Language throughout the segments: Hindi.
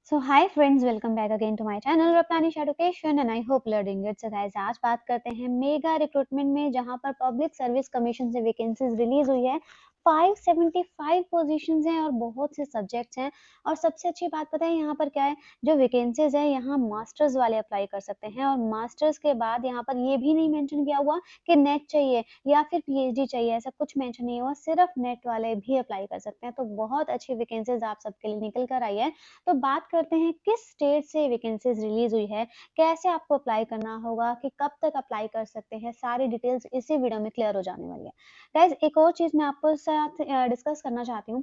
So hi friends, welcome back again to my channel Rapanish Education and I hope you are doing good. So guys, आज बात करते हैं मेगा रिक्रूटमेंट में जहां पर पब्लिक सर्विस कमीशन से वैकेंसीज रिलीज हुई है। 575 पोजीशंस हैं और बहुत से सब्जेक्ट्स हैं। और सबसे अच्छी बात पता है यहाँ पर क्या है, जो वैकेंसीज है यहाँ मास्टर्स वाले अप्लाई कर सकते हैं और मास्टर्स के बाद यहाँ पर ये भी नहीं मेंशन किया हुआ कि नेट चाहिए या फिर पीएचडी चाहिए, ऐसा कुछ मेंशन नहीं हुआ, सिर्फ नेट वाले भी अप्लाई कर सकते हैं। तो बहुत अच्छी वैकेंसीज आप सबके लिए निकल कर आई है। तो बात करते हैं किस स्टेट से वैकेंसीज रिलीज हुई है, कैसे आपको अप्लाई करना होगा, कि कब तक अप्लाई कर सकते हैं, सारी डिटेल्स इसी वीडियो में क्लियर हो जाने वाली है। गाइज एक और चीज मैं आपको साथ डिस्कस करना चाहती हूँ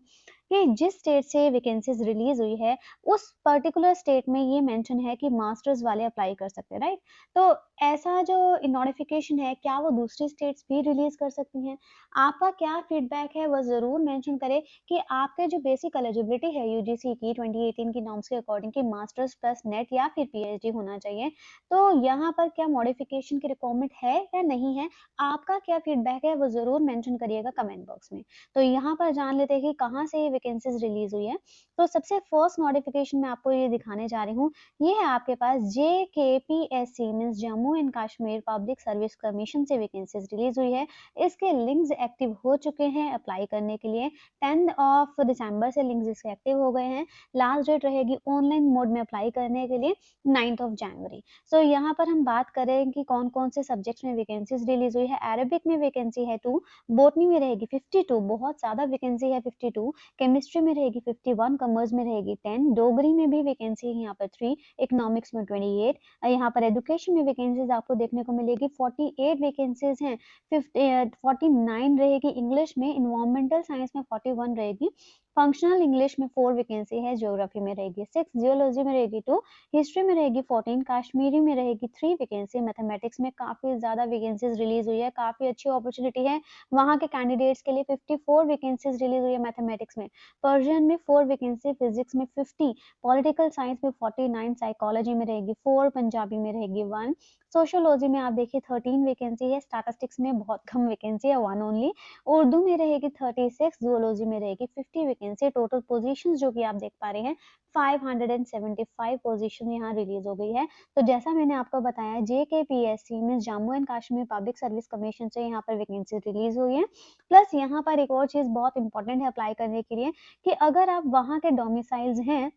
कि जिस स्टेट से वैकेंसीज रिलीज हुई है उस पर्टिकुलर स्टेट में ये मेंशन है कि मास्टर्स वाले अप्लाई कर सकते हैं, राइट। तो ऐसा जो नोटिफिकेशन है क्या वो दूसरी स्टेट्स भी रिलीज कर सकती हैं? आपका क्या फीडबैक है वो जरूर मेंशन करें कि आपके जो बेसिक एलिजिबिलिटी है यूजीसी की 2018 की नॉर्म्स के अकॉर्डिंग की मास्टर्स प्लस नेट या फिर पीएचडी होना चाहिए। तो यहाँ पर क्या मॉडिफिकेशन की रिक्वायरमेंट है या नहीं है, आपका क्या फीडबैक है वो जरूर मेंशन करिएगा कमेंट बॉक्स में। तो यहाँ पर जान लेते हैं कि कहाँ से ये वैकेंसीज रिलीज हुई है। तो सबसे फर्स्ट नोटिफिकेशन मैं आपको ये दिखाने जा रही हूँ, ये है आपके पास JKPSC means Jammu and Kashmir public service commission से वैकेंसीज रिलीज हुई है। इसके लिंक्स एक्टिव हो चुके हैं अप्लाई करने के लिए। 10 दिसंबर से लिंक्स इसके एक्टिव हो गए हैं। लास्ट डेट रहेगी ऑनलाइन मोड में अप्लाई करने के लिए 9 जनवरी। सो यहाँ पर हम बात करें कि कौन कौन से सब्जेक्ट्स में वैकेंसीज रिलीज हुई है। अरेबिक में वैकेंसी है 2, बोटनी में रहेगी 52, बहुत ज्यादा वैकेंसी है 52, केमिस्ट्री में रहेगी 51, कॉमर्स में रहेगी 10, डोगरी में भी वैकेंसी है यहाँ पर 3, इकोनॉमिक्स में 28। यहाँ पर एजुकेशन में वैकेंसीज आपको देखने को मिलेगी 48 वैकेंसीज हैं। 49 रहेगी इंग्लिश में, इन्वायरमेंटल साइंस में 41 रहेगी, फंक्शनल इंग्लिश में 4 वैकेंसी है, ज्योग्राफी में रहेगी 6, जियोलॉजी में रहेगी 2, हिस्ट्री में रहेगी 14, कश्मीरी में रहेगी 3 वैकेंसी। मैथमेटिक्स में काफी ज्यादा वैकेंसीज रिलीज हुई है, काफी अच्छी अपॉर्चुनिटी है वहां के कैंडिडेट्स के लिए। 54 वैकेंसीज रिलीज हुई है मैथमेटिक्स में, पर्शियन में 4 वैकेंसी, फिजिक्स में 50, पॉलिटिकल साइंस में 49, साइकोलॉजी में रहेगी 4, पंजाबी में रहेगी 1, सोशियोलॉजी में आप देखिए 13 वैकेंसी है, स्टैटिस्टिक्स में बहुत कम वैकेंसी है 1 ओनली, उर्दू में रहेगी 36, जूलॉजी में रहेगी 50 वैकेंसी। टोटल पोजीशंस जो कि आप देख पा रहे हैं 575 पोजीशन यहाँ रिलीज हो गई है। तो जैसा मैंने आपको बताया JKPSC means Jammu and Kashmir public service commission से यहाँ पर वैकेंसी रिलीज हुई है। प्लस यहाँ पर एक और चीज बहुत इंपॉर्टेंट है अप्लाई करने के लिए, कि अगर आप वहाँ के डोमिसाइल्स हैं,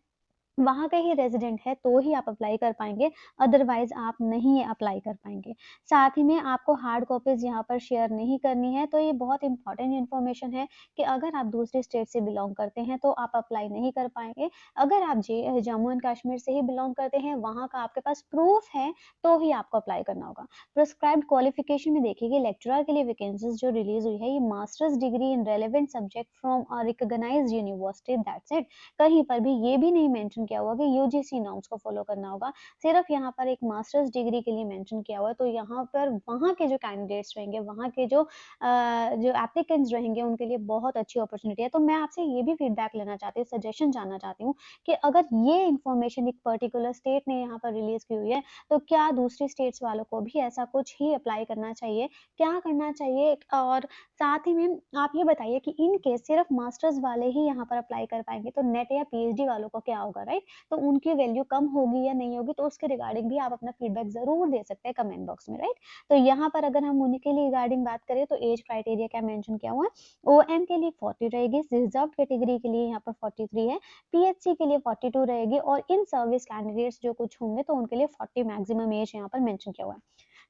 वहाँ के ही रेजिडेंट है तो ही आप अप्लाई कर पाएंगे, अदरवाइज आप नहीं अप्लाई कर पाएंगे। साथ ही में आपको हार्ड कॉपीज यहाँ पर शेयर नहीं करनी है। तो ये बहुत इंपॉर्टेंट इन्फॉर्मेशन है कि अगर आप दूसरे स्टेट से बिलोंग करते हैं तो आप अप्लाई नहीं कर पाएंगे। अगर आप जम्मू एंड कश्मीर से ही बिलोंग करते हैं, वहाँ का आपके पास प्रूफ है, तो ही आपको अप्लाई करना होगा। प्रिस्क्राइब्ड क्वालिफिकेशन में देखिए लेक्चरर के लिए वैकेंसीज जो रिलीज हुई है, ये masters degree in relevant subject from a recognised university, that's it. कहीं पर भी ये भी नहीं मेंशन किया हुआ कि यूजीसी नॉर्म्स को फॉलो करना होगा, सिर्फ यहाँ पर एक मास्टर्स डिग्री के लिए मेंशन किया हुआ है। तो यहाँ पर वहाँ के जो कैंडिडेट्स रहेंगे, वहाँ के जो एप्लीकेंट्स रहेंगे, उनके लिए बहुत अच्छी अपॉर्चुनिटी है। तो मैं आपसे ये भी फीडबैक लेना चाहती हूँ, सजेशन जानना चाहती हूँ कि अगर ये इन्फॉर्मेशन एक पर्टिकुलर स्टेट ने यहाँ पर रिलीज की हुई है, तो क्या दूसरी स्टेट्स वालों को भी ऐसा कुछ ही अप्लाई करना चाहिए, क्या करना चाहिए? और साथ ही में आप ये बताइए कि इन केस सिर्फ मास्टर्स वाले ही यहाँ पर अप्लाई कर पाएंगे, तो नेट या पीएचडी वालों को क्या होगा, राइट? तो उनकी वैल्यू कम होगी या नहीं होगी, तो उसके रिगार्डिंग भी आप अपना फीडबैक जरूर दे सकते हैं कमेंट बॉक्स में, राइट। तो यहाँ पर अगर हम उन्हीं के लिए रिगार्डिंग बात करें तो एज क्राइटेरिया क्या मेंशन किया हुआ है, ओएम के लिए 40 रहेगी, रिजर्व कैटेगरी के लिए यहाँ पर 43 है, पीएचसी के लिए 42 रहेगी, और इन सर्विस कैंडिडेट्स जो कुछ होंगे तो उनके लिए 40 मैक्सिमम एज यहाँ पर मेंशन किया हुआ है।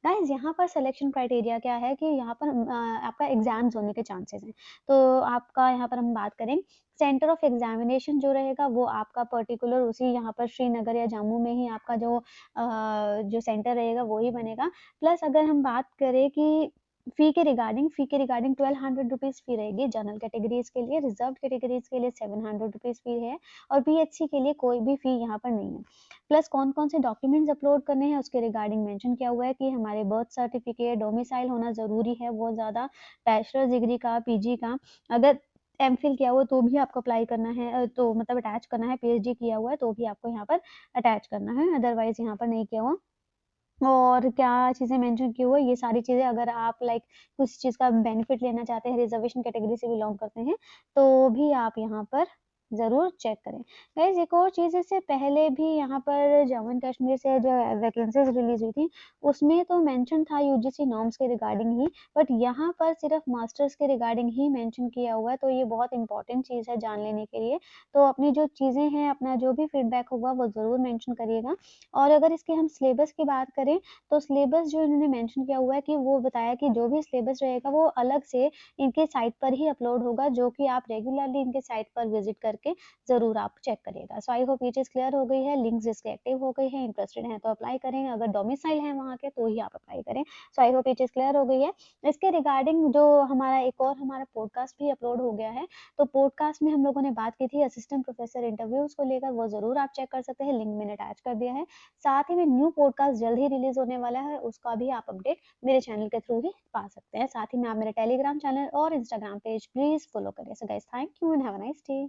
गाइस यहाँ पर सिलेक्शन क्राइटेरिया क्या है कि यहाँ पर आपका एग्जाम्स होने के चांसेस हैं। तो आपका यहाँ पर हम बात करें, सेंटर ऑफ एग्जामिनेशन जो रहेगा वो आपका पर्टिकुलर उसी यहाँ पर श्रीनगर या जम्मू में ही आपका जो सेंटर रहेगा वो ही बनेगा। प्लस अगर हम बात करें कि फी के रिगार्डिंग 1200 रुपीज फी रहेगी जनरल कैटेगरीज के लिए, रिजर्व कैटेगरीज के लिए 700 रुपीज फी है, और पीएचसी के लिए कोई भी फी यहाँ पर नहीं है। प्लस कौन कौन से डॉक्यूमेंट्स अपलोड करने हैं उसके रिगार्डिंग मेंशन किया हुआ है कि हमारे बर्थ सर्टिफिकेट, डोमिसाइल होना जरूरी है बहुत ज़्यादा, बैचलर्स डिग्री का, पीजी का, अगर एमफिल किया हुआ तो भी आपको अप्लाई करना है, तो मतलब अटैच करना है, पीएचडी किया हुआ है तो भी आपको यहाँ पर अटैच करना है, अदरवाइज यहाँ पर नहीं किया हुआ। और क्या चीज़ें मेंशन की हुई है, ये सारी चीज़ें अगर आप लाइक कुछ चीज़ का बेनिफिट लेना चाहते हैं, रिजर्वेशन कैटेगरी से बिलोंग करते हैं, तो भी आप यहाँ पर ज़रूर चेक करें। गाइज़ एक और चीज़, इससे पहले भी यहाँ पर जम्मू एंड कश्मीर से जो वैकेंसीज़ रिलीज़ हुई थी, उसमें तो मेंशन था यूजीसी नॉर्म्स के रिगार्डिंग ही, बट यहाँ पर सिर्फ़ मास्टर्स के रिगार्डिंग ही मेंशन किया हुआ है, तो ये बहुत इम्पोर्टेंट चीज़ है जान लेने के लिए। तो अपनी जो चीज़ें हैं, अपना जो भी फीडबैक होगा वो ज़रूर मेंशन करिएगा। और अगर इसके हम सिलेबस की बात करें, तो सिलेबस जो इन्होंने मेंशन किया हुआ है कि वो बताया कि जो भी सिलेबस रहेगा वो अलग से इनके साइट पर ही अपलोड होगा, जो कि आप रेगुलरली इनके साइट पर विज़िट करके ज़रूर आप चेक करिएगा। सो आई होप ये चीज़ क्लियर हो गई है, लिंक्स इसके एक्टिव हो गई हैं, इंटरेस्टेड हैं तो अप्लाई करें, अगर डोमिसाइल है वहाँ के तो ही आप अप्लाई करें। सो आई होप ये चीज़ क्लियर हो गई है। इसके रिगार्डिंग जो हमारा एक और हमारा पॉडकास्ट भी अपलोड हो गया है, तो पॉडकास्ट में हम लोगों ने बात की थी असिस्टेंट प्रोफेसर इंटरव्यूज़ को लेकर, वो ज़रूर आप चेक कर सकते हैं, लिंक मैंने अटैच कर दिया है। साथ ही में न्यू पॉडकास्ट जल्द ही रिलीज़ होने वाला है, उसका भी आप अपडेट मेरे चैनल के थ्रू ही पा सकते हैं। साथ ही में आप मेरे टेलीग्राम चैनल और इंस्टाग्राम पेज प्लीज़ फॉलो करें। So guys thank you and have a nice day.